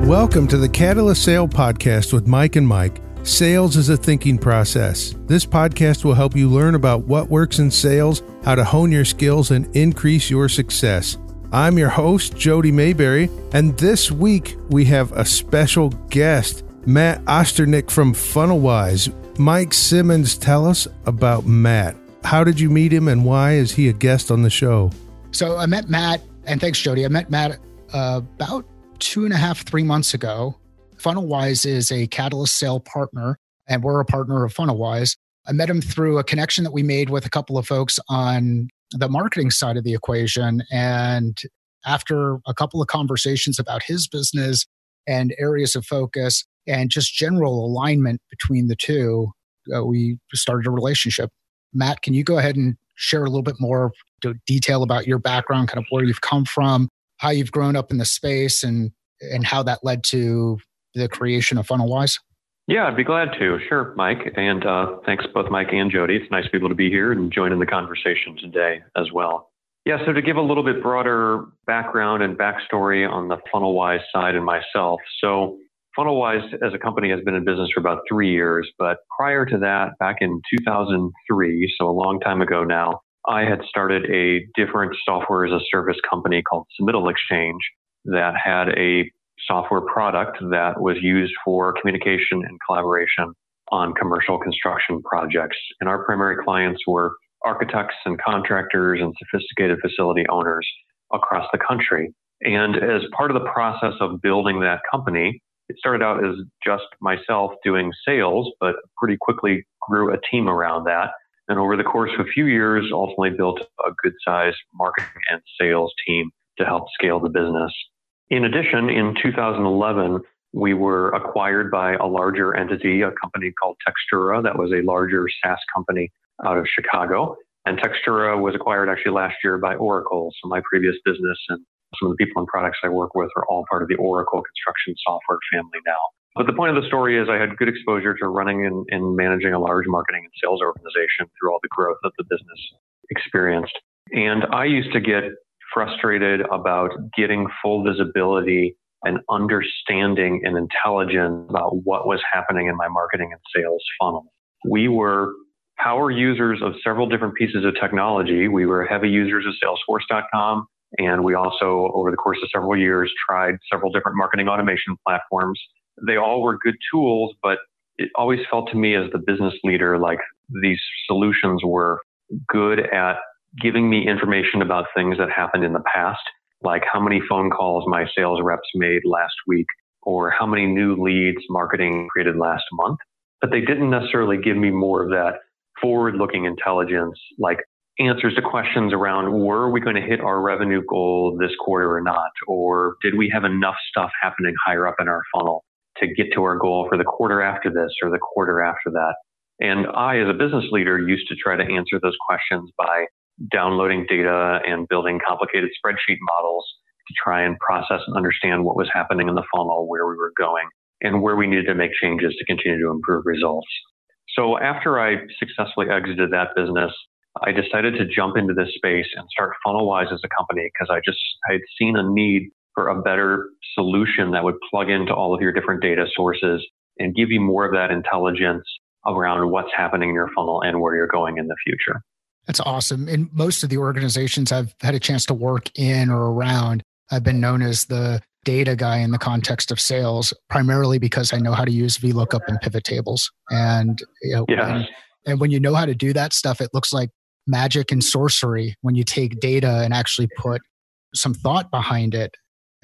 Welcome to the Catalyst Sale Podcast with Mike and Mike. Sales is a thinking process. This podcast will help you learn about what works in sales, how to hone your skills, and increase your success. I'm your host, Jody Mayberry, and this week we have a special guest, Matt Ostanik from FunnelWise. Mike Simmons, tell us about Matt. How did you meet him and why is he a guest on the show? So I met Matt, and thanks, Jody. I met Matt about 2.5, 3 months ago. FunnelWise is a Catalyst sale partner, and we're a partner of FunnelWise. I met him through a connection that we made with a couple of folks on the marketing side of the equation. And after a couple of conversations about his business and areas of focus and just general alignment between the two, we started a relationship. Matt, can you go ahead and share a little bit more detail about your background, kind of where you've come from, how you've grown up in the space, and how that led to the creation of FunnelWise? Yeah, I'd be glad to. Sure, Mike. And thanks both Mike and Jody. It's nice to be able to be here and join in the conversation today as well. Yeah, so to give a little bit broader background and backstory on the FunnelWise side and myself. So FunnelWise as a company has been in business for about 3 years, but prior to that, back in 2003, so a long time ago now, I had started a different software as a service company called Submittal Exchange that had a software product that was used for communication and collaboration on commercial construction projects. And our primary clients were architects and contractors and sophisticated facility owners across the country. And as part of the process of building that company, it started out as just myself doing sales, but pretty quickly grew a team around that. And over the course of a few years, ultimately built a good-sized marketing and sales team to help scale the business. In addition, in 2011, we were acquired by a larger entity, a company called Textura, that was a larger SaaS company out of Chicago. And Textura was acquired actually last year by Oracle. So my previous business and some of the people and products I work with are all part of the Oracle construction software family now. But the point of the story is I had good exposure to running and managing a large marketing and sales organization through all the growth that the business experienced. And I used to get frustrated about getting full visibility and understanding and intelligence about what was happening in my marketing and sales funnel. We were power users of several different pieces of technology. We were heavy users of Salesforce.com. And we also, over the course of several years, tried several different marketing automation platforms. They all were good tools, but it always felt to me as the business leader like these solutions were good at giving me information about things that happened in the past, like how many phone calls my sales reps made last week, or how many new leads marketing created last month. But they didn't necessarily give me more of that forward-looking intelligence, like answers to questions around, were we going to hit our revenue goal this quarter or not? Or did we have enough stuff happening higher up in our funnel to get to our goal for the quarter after this or the quarter after that? And I, as a business leader, used to try to answer those questions by downloading data and building complicated spreadsheet models to try and process and understand what was happening in the funnel, where we were going, and where we needed to make changes to continue to improve results. So after I successfully exited that business, I decided to jump into this space and start FunnelWise as a company because I had seen a need for a better solution that would plug into all of your different data sources and give you more of that intelligence around what's happening in your funnel and where you're going in the future. That's awesome. And most of the organizations I've had a chance to work in or around, I've been known as the data guy in the context of sales, primarily because I know how to use VLOOKUP and pivot tables. And, and when you know how to do that stuff, it looks like magic and sorcery when you take data and actually put some thought behind it.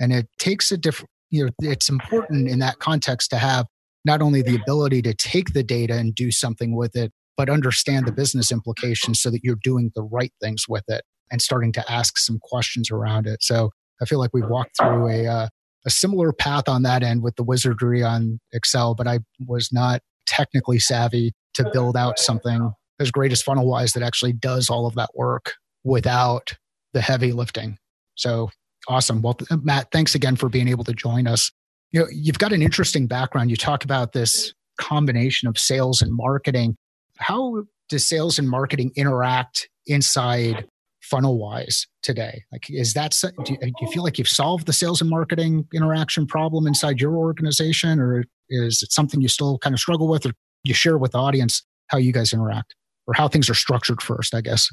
And it takes a different, it's important in that context to have not only the ability to take the data and do something with it, but understand the business implications so that you're doing the right things with it and starting to ask some questions around it. So I feel like we've walked through a similar path on that end with the wizardry on Excel, but I was not technically savvy to build out something as great as FunnelWise that actually does all of that work without the heavy lifting. So awesome. Well, Matt, thanks again for being able to join us. You've got an interesting background. You talk about this combination of sales and marketing. How does sales and marketing interact inside FunnelWise today? Like, do you feel like you've solved the sales and marketing interaction problem inside your organization, or is it something you still kind of struggle with, or you share with the audience how you guys interact or how things are structured first, I guess?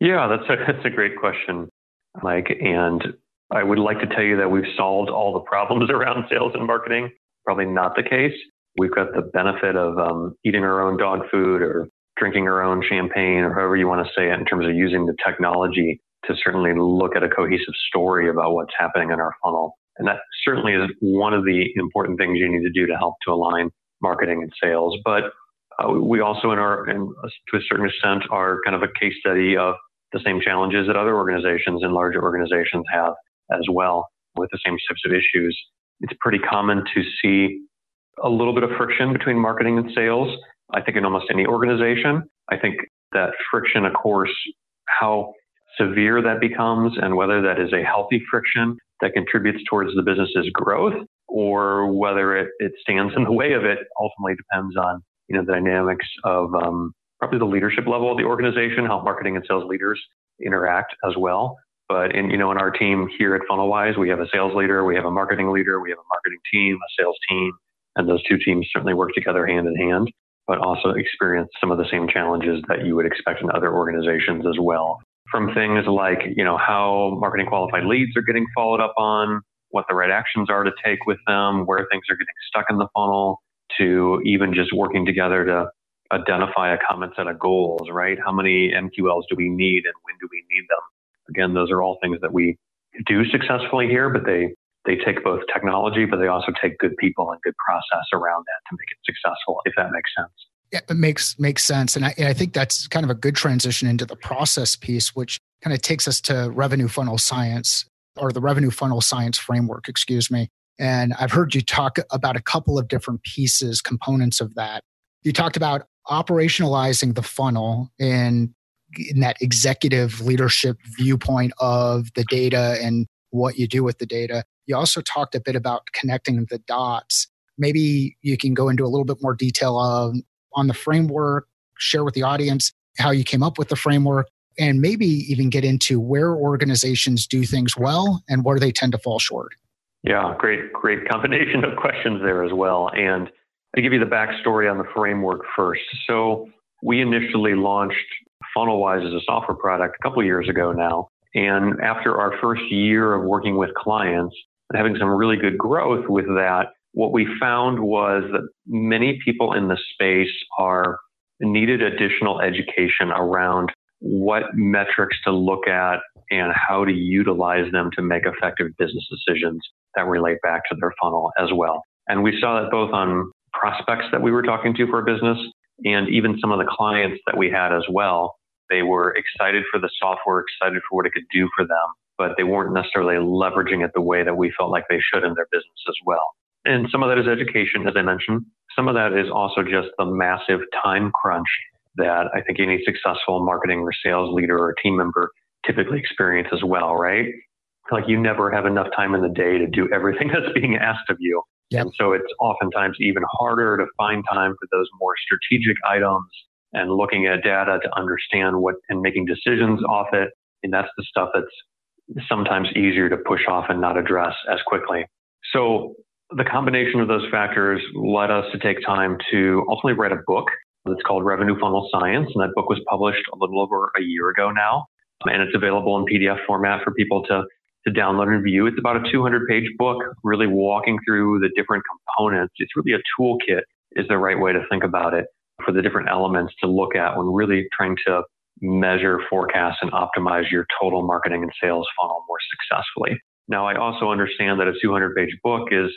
Yeah, that's a great question, Mike. And I would like to tell you that we've solved all the problems around sales and marketing. Probably not the case. We've got the benefit of eating our own dog food or drinking our own champagne, or however you want to say it, in terms of using the technology to certainly look at a cohesive story about what's happening in our funnel. And that certainly is one of the important things you need to do to help to align marketing and sales. But we also, to a certain extent, are kind of a case study of the same challenges that other organizations and larger organizations have as well, with the same types of issues. It's pretty common to see a little bit of friction between marketing and sales. I think in almost any organization. I think that friction, of course, how severe that becomes and whether that is a healthy friction that contributes towards the business's growth, or whether it stands in the way of it, ultimately depends on the dynamics of probably the leadership level of the organization, how marketing and sales leaders interact as well. But in our team here at FunnelWise, we have a sales leader, we have a marketing leader, we have a marketing team, a sales team, and those two teams certainly work together hand in hand, but also experience some of the same challenges that you would expect in other organizations as well. From things like, how marketing qualified leads are getting followed up on, what the right actions are to take with them, where things are getting stuck in the funnel, to even just working together to identify a common set of goals, right? How many MQLs do we need and when do we need them? Again, those are all things that we do successfully here, but they take both technology, but they also take good people and good process around that to make it successful, if that makes sense. Yeah, it makes sense. And I think that's kind of a good transition into the process piece, which kind of takes us to revenue funnel science, or the revenue funnel science framework, excuse me. And I've heard you talk about a couple of different pieces, components of that. You talked about operationalizing the funnel in that executive leadership viewpoint of the data and what you do with the data. You also talked a bit about connecting the dots. Maybe you can go into a little bit more detail on the framework, share with the audience how you came up with the framework, and maybe even get into where organizations do things well and where they tend to fall short. Yeah, great combination of questions there as well. And to give you the backstory on the framework first. So we initially launched FunnelWise as a software product a couple of years ago now. And after our first year of working with clients and having some really good growth with that, what we found was that many people in the space needed additional education around what metrics to look at and how to utilize them to make effective business decisions that relate back to their funnel as well. And we saw that both on prospects that we were talking to for a business and even some of the clients that we had as well. They were excited for the software, excited for what it could do for them, but they weren't necessarily leveraging it the way that we felt like they should in their business as well. And some of that is education, as I mentioned. Some of that is also just the massive time crunch that I think any successful marketing or sales leader or team member typically experience as well, right? Like you never have enough time in the day to do everything that's being asked of you. Yep. And so it's oftentimes even harder to find time for those more strategic items and looking at data to understand what and making decisions off it. And that's the stuff that's sometimes easier to push off and not address as quickly. So the combination of those factors led us to take time to ultimately write a book that's called Revenue Funnel Science. And that book was published a little over a year ago now. And it's available in PDF format for people to download and view. It's about a 200-page book, really walking through the different components. It's really a toolkit is the right way to think about it for the different elements to look at when really trying to measure, forecast, and optimize your total marketing and sales funnel more successfully. Now, I also understand that a 200-page book is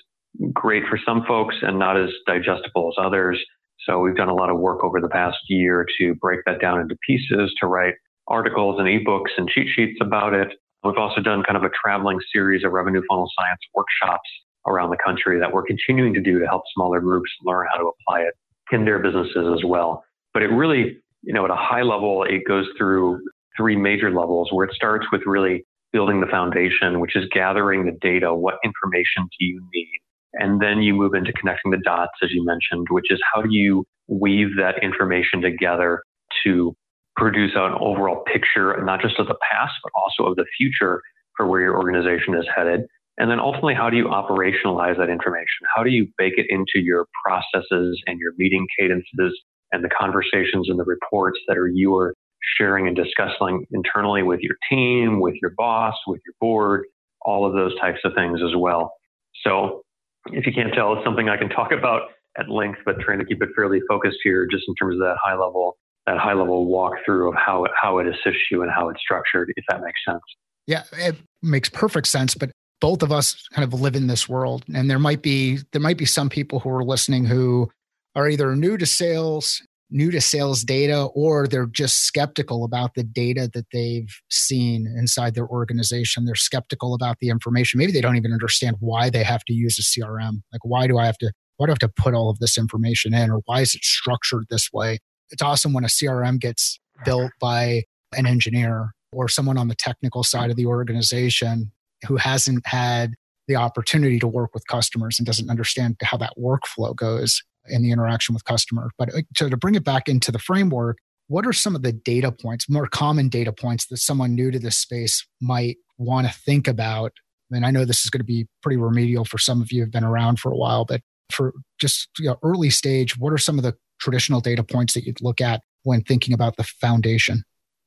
great for some folks and not as digestible as others. So we've done a lot of work over the past year to break that down into pieces, to write articles and ebooks and cheat sheets about it. We've also done kind of a traveling series of revenue funnel science workshops around the country that we're continuing to do to help smaller groups learn how to apply it in their businesses as well. But it really, at a high level, it goes through three major levels where it starts with really building the foundation, which is gathering the data. What information do you need? And then you move into connecting the dots, as you mentioned, which is how do you weave that information together to produce an overall picture, not just of the past, but also of the future for where your organization is headed. And then ultimately, how do you operationalize that information? How do you bake it into your processes and your meeting cadences and the conversations and the reports that you are sharing and discussing internally with your team, with your boss, with your board, all of those types of things as well. So if you can't tell, it's something I can talk about at length, but trying to keep it fairly focused here just in terms of that high level walkthrough of how it assists you and how it's structured, if that makes sense. Yeah, it makes perfect sense. But both of us kind of live in this world, and there might be some people who are listening who are either new to sales data, or they're just skeptical about the data that they've seen inside their organization. They're skeptical about the information. Maybe they don't even understand why they have to use a CRM. Like, why do I have to put all of this information in, or why is it structured this way? It's awesome when a CRM gets built by an engineer or someone on the technical side of the organization who hasn't had the opportunity to work with customers and doesn't understand how that workflow goes in the interaction with customer. But to bring it back into the framework, what are some of the data points, more common data points that someone new to this space might want to think about? And I know this is going to be pretty remedial for some of you who've been around for a while, but for just early stage, what are some of the traditional data points that you'd look at when thinking about the foundation?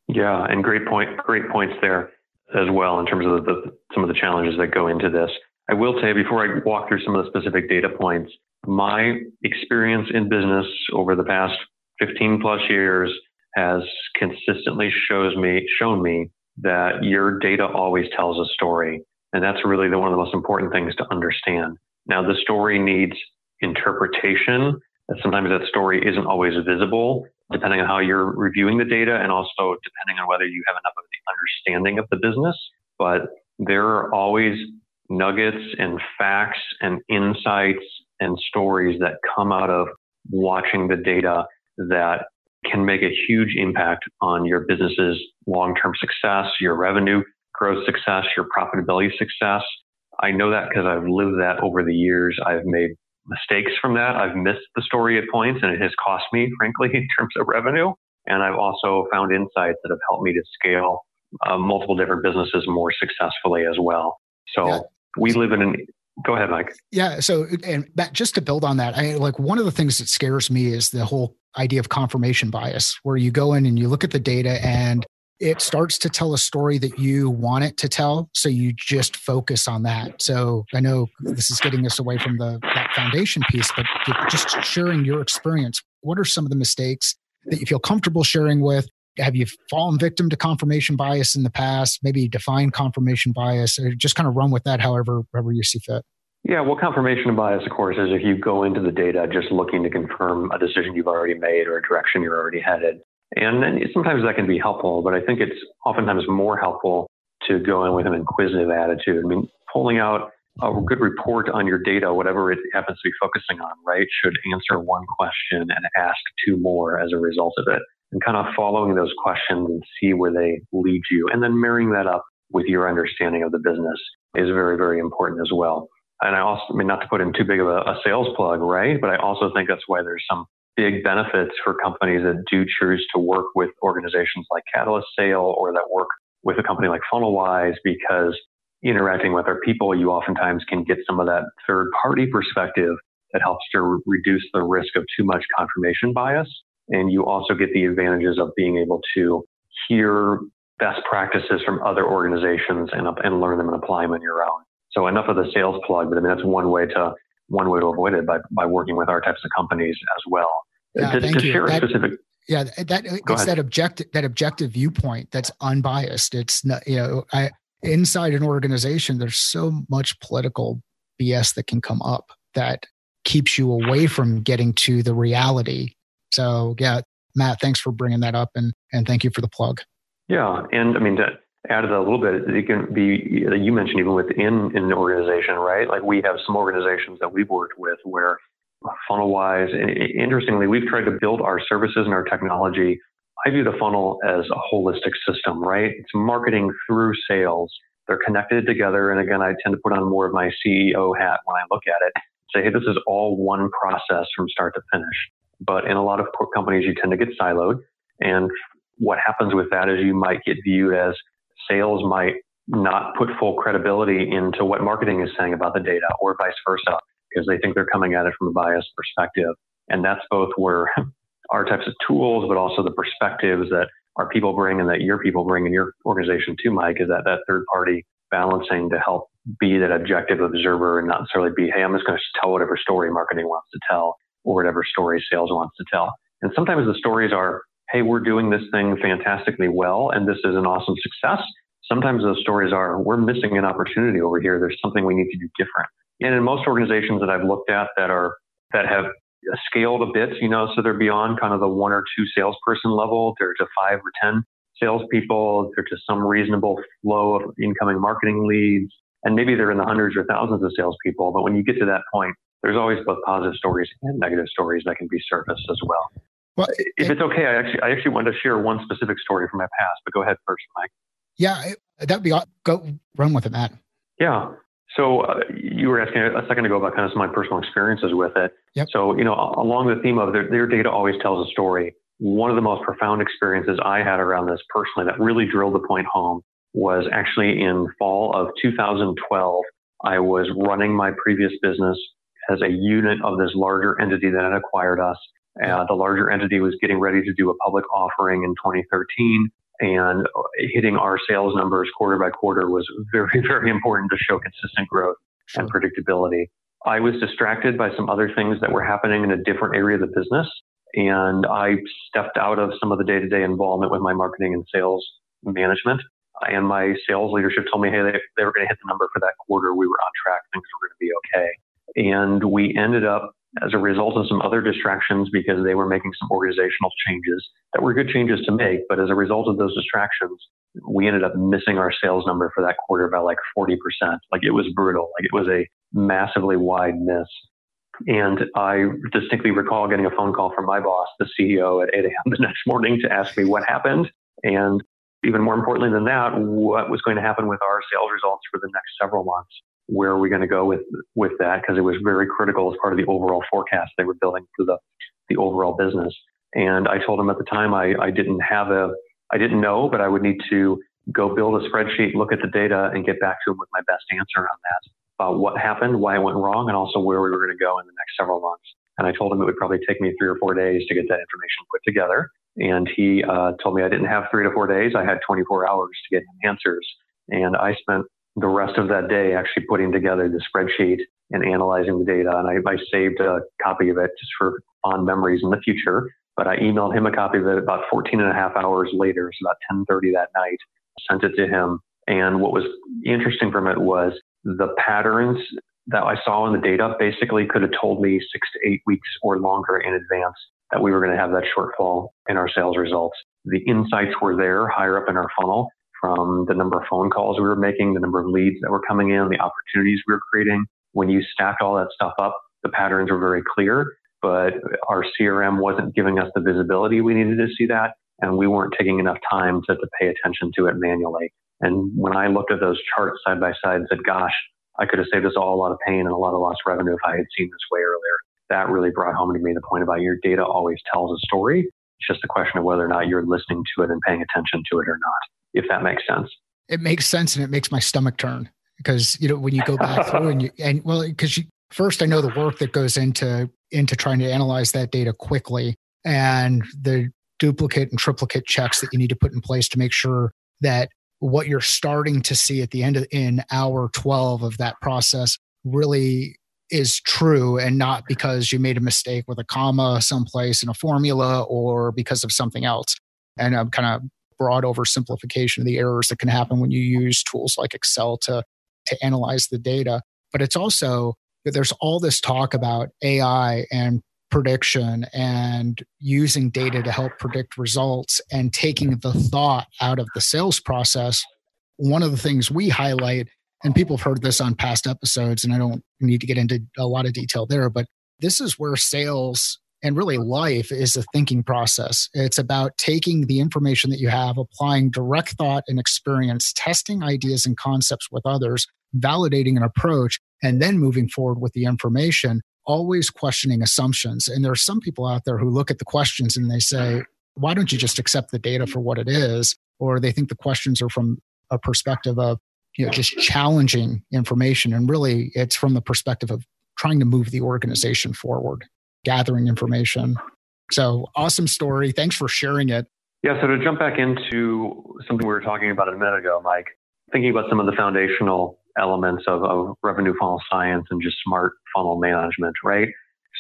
Yeah, and great points there as well in terms of some of the challenges that go into this. I will say, before I walk through some of the specific data points, my experience in business over the past 15 plus years has consistently shown me that your data always tells a story. And that's really one of the most important things to understand. Now, the story needs interpretation. And sometimes that story isn't always visible, depending on how you're reviewing the data, and also depending on whether you have enough of the understanding of the business. But there are always nuggets and facts and insights and stories that come out of watching the data that can make a huge impact on your business's long-term success, your revenue growth success, your profitability success. I know that because I've lived that over the years. I've made mistakes from that. I've missed the story at points, and it has cost me, frankly, in terms of revenue. And I've also found insights that have helped me to scale multiple different businesses more successfully as well. So we live in go ahead, Mike. Yeah. So, and Matt, just to build on that, one of the things that scares me is the whole idea of confirmation bias, where you go in and you look at the data and it starts to tell a story that you want it to tell. So you just focus on that. So I know this is getting us away from that foundation piece, but just sharing your experience. What are some of the mistakes that you feel comfortable sharing with? Have you fallen victim to confirmation bias in the past? Maybe define confirmation bias, or just kind of run with that however you see fit. Yeah, well, confirmation bias, of course, is if you go into the data just looking to confirm a decision you've already made or a direction you're already headed. And then sometimes that can be helpful, but I think it's oftentimes more helpful to go in with an inquisitive attitude. I mean, pulling out a good report on your data, whatever it happens to be focusing on, right, should answer one question and ask two more as a result of it. And kind of following those questions and see where they lead you. And then marrying that up with your understanding of the business is very, very important as well. And I also, not to put in too big of a sales plug, right? But I also think that's why there's some big benefits for companies that do choose to work with organizations like Catalyst Sale, or that work with a company like FunnelWise, because interacting with our people, you oftentimes can get some of that third party perspective that helps to reduce the risk of too much confirmation bias. And you also get the advantages of being able to hear best practices from other organizations and learn them and apply them on your own. So enough of the sales plug, but that's one way to avoid it by working with our types of companies as well. Yeah, thank you. That objective viewpoint that's unbiased. It's not, inside an organization, there's so much political BS that can come up that keeps you away from getting to the reality. So yeah, Matt, thanks for bringing that up, and thank you for the plug. Yeah, and to add to that a little bit, it can be, you mentioned even within an organization, right? Like we have some organizations that we've worked with where FunnelWise, interestingly, we've tried to build our services and our technology. I view the funnel as a holistic system, right? It's marketing through sales. They're connected together. And again, I tend to put on more of my CEO hat when I look at it, say, hey, this is all one process from start to finish. But in a lot of companies, you tend to get siloed. And what happens with that is you might get viewed as sales might not put full credibility into what marketing is saying about the data, or vice versa, because they think they're coming at it from a biased perspective. And that's both where our types of tools, but also the perspectives that our people bring and that your people bring in your organization too, Mike, is that third party balancing to help be that objective observer and not necessarily be, hey, I'm just going to tell whatever story marketing wants to tell or whatever story sales wants to tell. And sometimes the stories are, hey, we're doing this thing fantastically well, and this is an awesome success. Sometimes those stories are, we're missing an opportunity over here. There's something we need to do different. And in most organizations that I've looked at that have scaled a bit, so they're beyond kind of the 1 or 2 salesperson level, they're to 5 or 10 salespeople, they're to some reasonable flow of incoming marketing leads, and maybe they're in the hundreds or thousands of salespeople. But when you get to that point, there's always both positive stories and negative stories that can be surfaced as well. Well, if it's okay, I actually wanted to share one specific story from my past, but go ahead first, Mike. Yeah, that'd be, go run with it, Matt. Yeah. So you were asking a second ago about kind of some of my personal experiences with it. Yep. So, along the theme of their data always tells a story. One of the most profound experiences I had around this personally that really drilled the point home was actually in fall of 2012. I was running my previous business as a unit of this larger entity that had acquired us. The larger entity was getting ready to do a public offering in 2013. And hitting our sales numbers quarter by quarter was very, very important to show consistent growth and predictability. I was distracted by some other things that were happening in a different area of the business. And I stepped out of some of the day-to-day involvement with my marketing and sales management. And my sales leadership told me, hey, they were going to hit the number for that quarter. We were on track. Things were going to be okay. And we ended up, as a result of some other distractions, because they were making some organizational changes that were good changes to make. But as a result of those distractions, we ended up missing our sales number for that quarter by like 40%. Like, it was brutal. Like, it was a massively wide miss. And I distinctly recall getting a phone call from my boss, the CEO, at 8 a.m. the next morning to ask me what happened. And even more importantly than that, what was going to happen with our sales results for the next several months. Where are we going to go with that? Because it was very critical as part of the overall forecast they were building for the overall business. And I told him at the time I didn't know, but I would need to go build a spreadsheet, look at the data, and get back to him with my best answer on that, about what happened, why it went wrong, and also where we were going to go in the next several months. And I told him it would probably take me 3 or 4 days to get that information put together. And he told me I didn't have 3 to 4 days. I had 24 hours to get him answers. And I spent the rest of that day actually putting together the spreadsheet and analyzing the data. And I saved a copy of it just for fond memories in the future. But I emailed him a copy of it about 14 and a half hours later, so about 10:30 that night, sent it to him. And what was interesting from it was the patterns that I saw in the data basically could have told me 6 to 8 weeks or longer in advance that we were going to have that shortfall in our sales results. The insights were there higher up in our funnel, from the number of phone calls we were making, the number of leads that were coming in, the opportunities we were creating. When you stacked all that stuff up, the patterns were very clear, but our CRM wasn't giving us the visibility we needed to see that, and we weren't taking enough time to pay attention to it manually. And when I looked at those charts side by side and said, gosh, I could have saved us all a lot of pain and a lot of lost revenue if I had seen this way earlier. That really brought home to me the point about your data always tells a story. It's just a question of whether or not you're listening to it and paying attention to it or not, if that makes sense. It makes sense, and it makes my stomach turn, because when you go back through because first I know the work that goes into trying to analyze that data quickly, and the duplicate and triplicate checks that you need to put in place to make sure that what you're starting to see at the end in hour 12 of that process really is true, and not because you made a mistake with a comma someplace in a formula or because of something else. And I'm kind of broad oversimplification of the errors that can happen when you use tools like Excel to analyze the data. But it's also that there's all this talk about AI and prediction and using data to help predict results and taking the thought out of the sales process. One of the things we highlight, and people have heard this on past episodes, and I don't need to get into a lot of detail there, but this is where sales and really life is a thinking process. It's about taking the information that you have, applying direct thought and experience, testing ideas and concepts with others, validating an approach, and then moving forward with the information, always questioning assumptions. And there are some people out there who look at the questions and they say, why don't you just accept the data for what it is? Or they think the questions are from a perspective of, just challenging information. And really it's from the perspective of trying to move the organization forward, gathering information. So awesome story. Thanks for sharing it. Yeah. So to jump back into something we were talking about a minute ago, Mike, thinking about some of the foundational elements of revenue funnel science and just smart funnel management, right?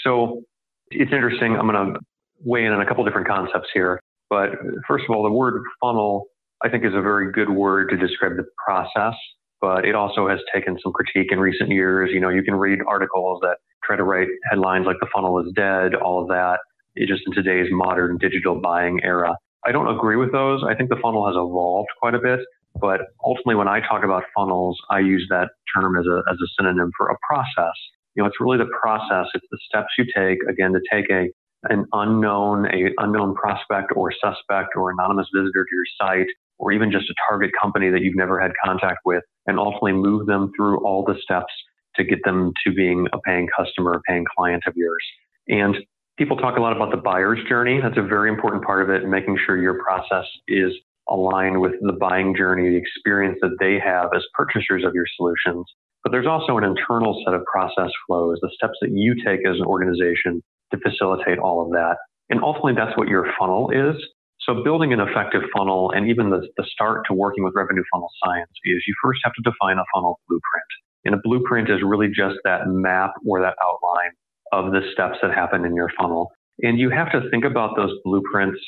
So it's interesting. I'm going to weigh in on a couple different concepts here. But first of all, the word funnel, I think, is a very good word to describe the process, but it also has taken some critique in recent years. You can read articles that try to write headlines like the funnel is dead, all of that. It's just in today's modern digital buying era. I don't agree with those. I think the funnel has evolved quite a bit, but ultimately when I talk about funnels, I use that term as a synonym for a process. It's really the process. It's the steps you take, again, to take an unknown prospect or suspect or anonymous visitor to your site, or even just a target company that you've never had contact with, and ultimately move them through all the steps to get them to being a paying customer, a paying client of yours. And people talk a lot about the buyer's journey. That's a very important part of it, and making sure your process is aligned with the buying journey, the experience that they have as purchasers of your solutions. But there's also an internal set of process flows, the steps that you take as an organization to facilitate all of that. And ultimately, that's what your funnel is. So building an effective funnel, and even the start to working with revenue funnel science, is you first have to define a funnel blueprint. And a blueprint is really just that map or that outline of the steps that happen in your funnel. And you have to think about those blueprints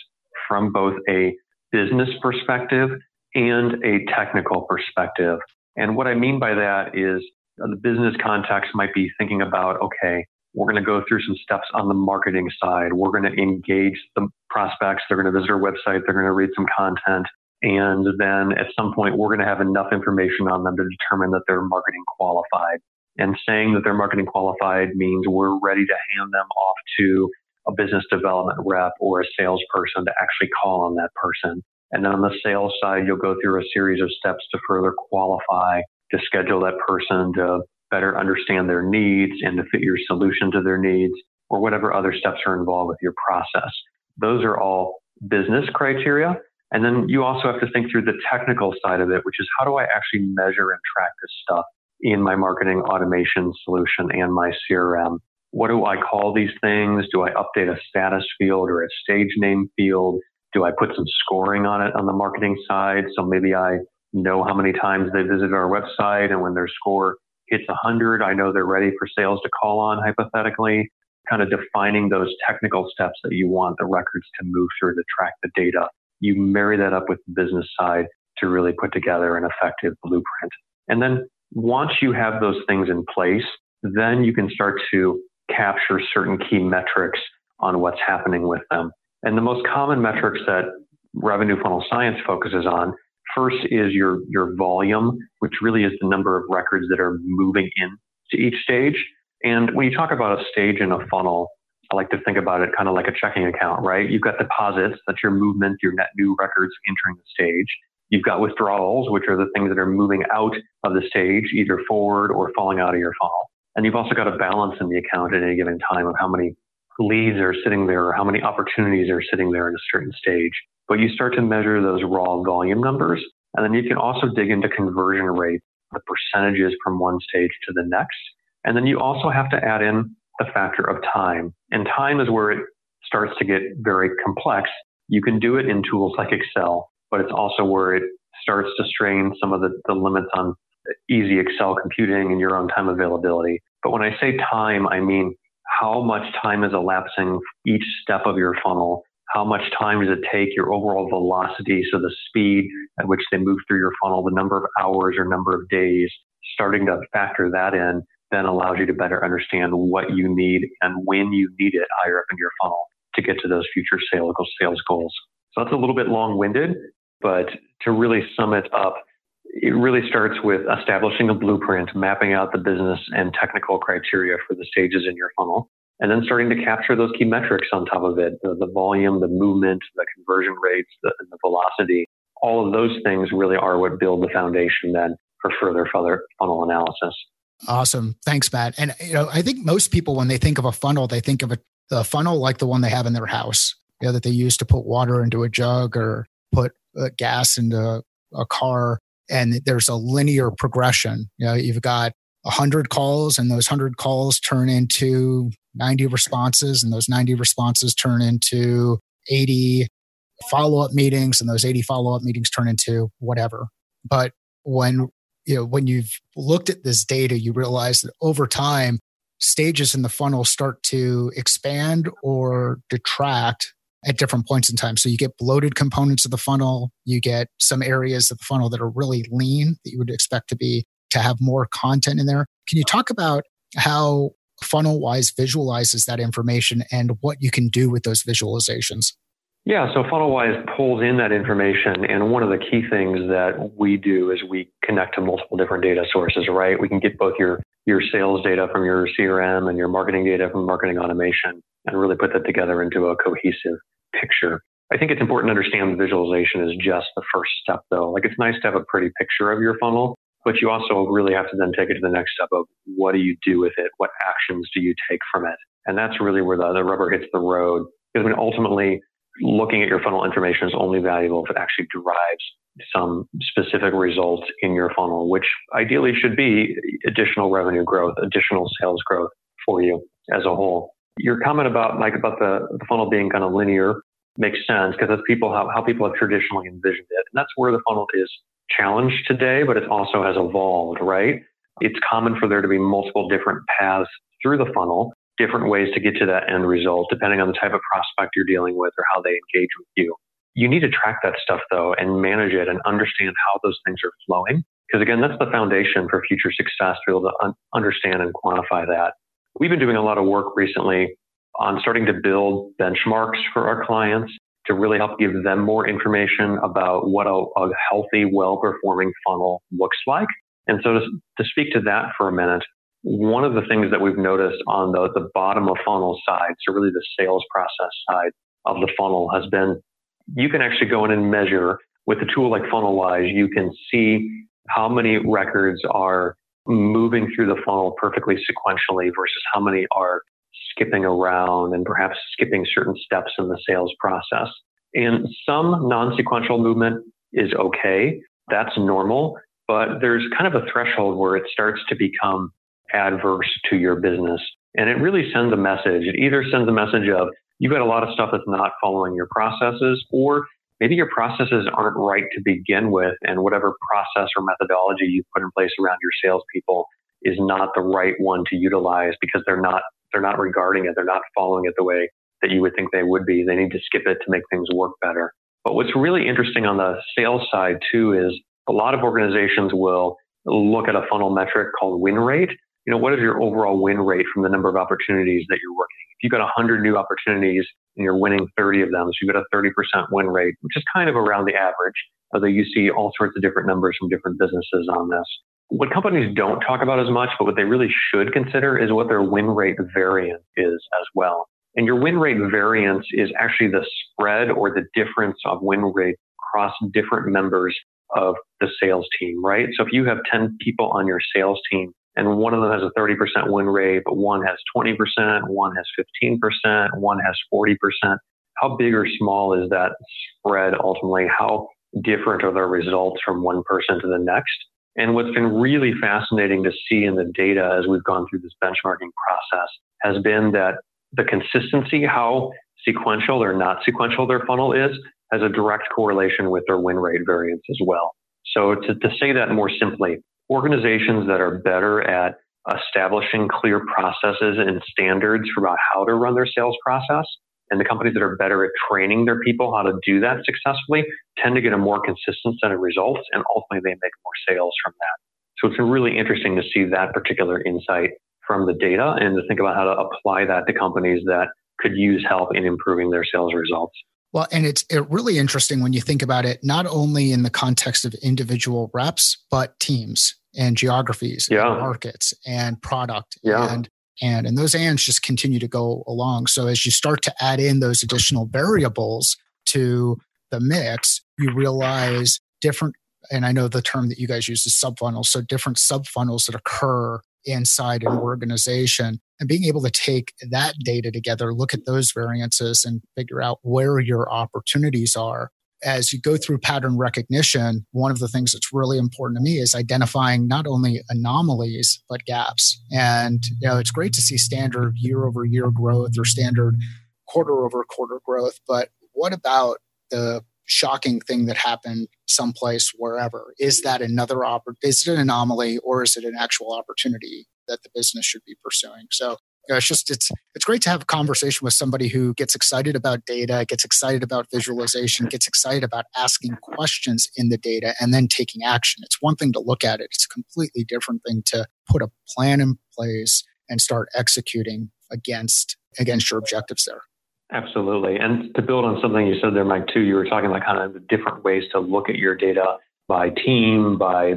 from both a business perspective and a technical perspective. And what I mean by that is the business context might be thinking about, okay, we're going to go through some steps on the marketing side. We're going to engage the prospects. They're going to visit our website. They're going to read some content. And then at some point, we're going to have enough information on them to determine that they're marketing qualified. And saying that they're marketing qualified means we're ready to hand them off to a business development rep or a salesperson to actually call on that person. And then on the sales side, you'll go through a series of steps to further qualify, to schedule that person, to better understand their needs and to fit your solution to their needs, or whatever other steps are involved with your process. Those are all business criteria. And then you also have to think through the technical side of it, which is how do I actually measure and track this stuff in my marketing automation solution and my CRM? What do I call these things? Do I update a status field or a stage name field? Do I put some scoring on it on the marketing side? So maybe I know how many times they visited our website, and when their score hits 100, I know they're ready for sales to call on, hypothetically. Kind of defining those technical steps that you want the records to move through to track the data. You marry that up with the business side to really put together an effective blueprint. And then once you have those things in place, then you can start to capture certain key metrics on what's happening with them. And the most common metrics that revenue funnel science focuses on, first is your volume, which really is the number of records that are moving in to each stage. And when you talk about a stage in a funnel, I like to think about it kind of like a checking account, right? You've got deposits, that's your movement, your net new records entering the stage. You've got withdrawals, which are the things that are moving out of the stage, either forward or falling out of your funnel. And you've also got a balance in the account at any given time of how many leads are sitting there or how many opportunities are sitting there in a certain stage. But you start to measure those raw volume numbers. And then you can also dig into conversion rate, the percentages from one stage to the next. And then you also have to add in the factor of time. And time is where it starts to get very complex. You can do it in tools like Excel, but it's also where it starts to strain some of the limits on easy Excel computing and your own time availability. But when I say time, I mean how much time is elapsing each step of your funnel. How much time does it take, your overall velocity, so the speed at which they move through your funnel, the number of hours or number of days, starting to factor that in, then allows you to better understand what you need and when you need it higher up in your funnel to get to those future sales goals. So that's a little bit long-winded, but to really sum it up, it really starts with establishing a blueprint, mapping out the business and technical criteria for the stages in your funnel, and then starting to capture those key metrics on top of it, the volume, the movement, the conversion rates, and the velocity. All of those things really are what build the foundation then for further funnel analysis. Awesome. Thanks, Matt. And I think most people, when they think of a funnel, they think of a funnel like the one they have in their house, that they use to put water into a jug or put gas into a car. And there's a linear progression. You've got 100 calls, and those 100 calls turn into 90 responses, and those 90 responses turn into 80 follow-up meetings, and those 80 follow-up meetings turn into whatever. But when you've looked at this data, you realize that over time, stages in the funnel start to expand or detract at different points in time. So you get bloated components of the funnel, you get some areas of the funnel that are really lean that you would expect to have more content in there. Can you talk about how FunnelWise visualizes that information and what you can do with those visualizations? Yeah, so FunnelWise pulls in that information. And one of the key things that we do is we connect to multiple different data sources, right? We can get both your sales data from your CRM and your marketing data from marketing automation and really put that together into a cohesive picture. I think it's important to understand the visualization is just the first step, though. Like, it's nice to have a pretty picture of your funnel, but you also really have to then take it to the next step of what do you do with it? What actions do you take from it? And that's really where the rubber hits the road. Because ultimately, looking at your funnel information is only valuable if it actually derives some specific results in your funnel, which ideally should be additional revenue growth, additional sales growth for you as a whole. Your comment about the funnel being kind of linear makes sense because that's how people have traditionally envisioned it. And that's where the funnel is challenged today, but it also has evolved, right? It's common for there to be multiple different paths through the funnel, different ways to get to that end result, depending on the type of prospect you're dealing with or how they engage with you. You need to track that stuff, though, and manage it and understand how those things are flowing. Because again, that's the foundation for future success, to be able to understand and quantify that. We've been doing a lot of work recently on starting to build benchmarks for our clients to really help give them more information about what a healthy, well-performing funnel looks like. And so to speak to that for a minute, one of the things that we've noticed on the bottom of funnel side, so really the sales process side of the funnel, has been you can actually go in and measure with a tool like FunnelWise. You can see how many records are moving through the funnel perfectly sequentially versus how many are skipping around and perhaps skipping certain steps in the sales process. And some non-sequential movement is okay. That's normal. But there's kind of a threshold where it starts to become adverse to your business. And it really sends a message. It either sends a message of you've got a lot of stuff that's not following your processes, or maybe your processes aren't right to begin with, and whatever process or methodology you put in place around your salespeople is not the right one to utilize because they're not regarding it. They're not following it the way that you would think they would be. They need to skip it to make things work better. But what's really interesting on the sales side too is a lot of organizations will look at a funnel metric called win rate. What is your overall win rate from the number of opportunities that you're working? If you've got 100 new opportunities and you're winning 30 of them, so you've got a 30% win rate, which is kind of around the average, although you see all sorts of different numbers from different businesses on this. What companies don't talk about as much, but what they really should consider is what their win rate variance is as well. And your win rate variance is actually the spread or the difference of win rate across different members of the sales team, right? So if you have 10 people on your sales team and one of them has a 30% win rate, but one has 20%, one has 15%, one has 40%, how big or small is that spread ultimately? How different are the results from one person to the next? And what's been really fascinating to see in the data as we've gone through this benchmarking process has been that the consistency, how sequential or not sequential their funnel is, has a direct correlation with their win rate variance as well. So to say that more simply, organizations that are better at establishing clear processes and standards for about how to run their sales process, and the companies that are better at training their people how to do that successfully, tend to get a more consistent set of results, and ultimately they make more sales from that. So it's been really interesting to see that particular insight from the data and to think about how to apply that to companies that could use help in improving their sales results. Well, and it's really interesting when you think about it, not only in the context of individual reps, but teams and geographies and markets and product. And those ands just continue to go along. So as you start to add in those additional variables to the mix, you realize different, and I know the term that you guys use is subfunnels, so different subfunnels that occur inside an organization and being able to take that data together, look at those variances and figure out where your opportunities are. As you go through pattern recognition, one of the things that's really important to me is identifying not only anomalies, but gaps. And, it's great to see standard year-over-year growth or standard quarter-over-quarter growth, but what about the shocking thing that happened someplace wherever? Is that is it an anomaly, or is it an actual opportunity that the business should be pursuing? So it's great to have a conversation with somebody who gets excited about data, gets excited about visualization, gets excited about asking questions in the data and then taking action. It's one thing to look at it. It's a completely different thing to put a plan in place and start executing against your objectives there. Absolutely. And to build on something you said there, Mike, too, you were talking about kind of the different ways to look at your data by team, by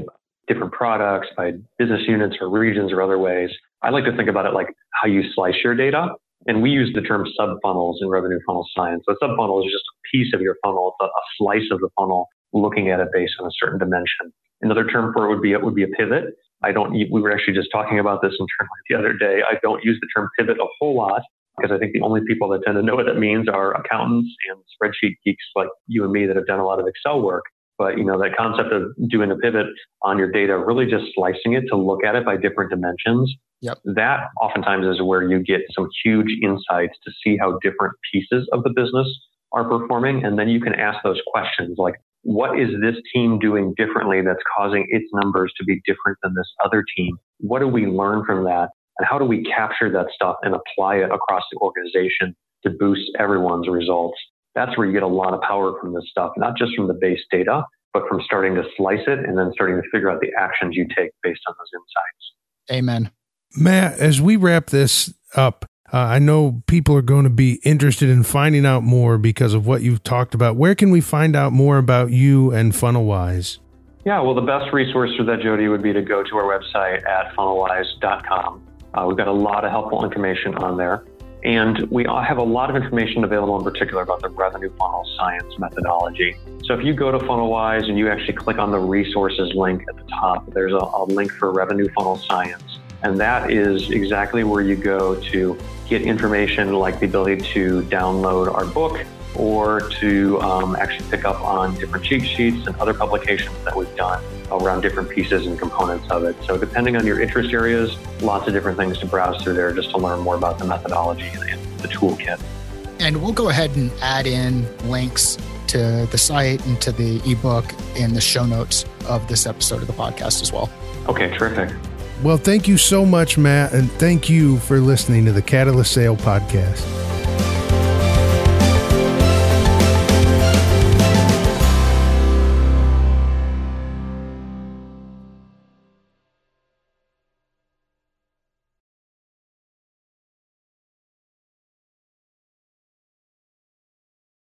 different products, by business units or regions or other ways. I like to think about it like how you slice your data. And we use the term subfunnels in revenue funnel science. So a subfunnel is just a piece of your funnel, a slice of the funnel, looking at it based on a certain dimension. Another term for it would be a pivot. We were actually just talking about this internally the other day. I don't use the term pivot a whole lot because I think the only people that tend to know what that means are accountants and spreadsheet geeks like you and me that have done a lot of Excel work. But, that concept of doing a pivot on your data, really just slicing it to look at it by different dimensions. Yep. That oftentimes is where you get some huge insights to see how different pieces of the business are performing. And then you can ask those questions like, what is this team doing differently that's causing its numbers to be different than this other team? What do we learn from that? And how do we capture that stuff and apply it across the organization to boost everyone's results? That's where you get a lot of power from this stuff, not just from the base data, but from starting to slice it and then starting to figure out the actions you take based on those insights. Amen. Matt, as we wrap this up, I know people are going to be interested in finding out more because of what you've talked about. Where can we find out more about you and FunnelWise? Yeah, well, the best resource for that, Jody, would be to go to our website at funnelwise.com. We've got a lot of helpful information on there. And we have a lot of information available in particular about the revenue funnel science methodology. So if you go to FunnelWise and you actually click on the resources link at the top, there's a link for revenue funnel science. And that is exactly where you go to get information like the ability to download our book or to actually pick up on different cheat sheets and other publications that we've done around different pieces and components of it. So depending on your interest areas, lots of different things to browse through there just to learn more about the methodology and the toolkit. And we'll go ahead and add in links to the site and to the ebook in the show notes of this episode of the podcast as well. Okay, terrific. Well, thank you so much, Matt, and thank you for listening to the Catalyst Sale Podcast.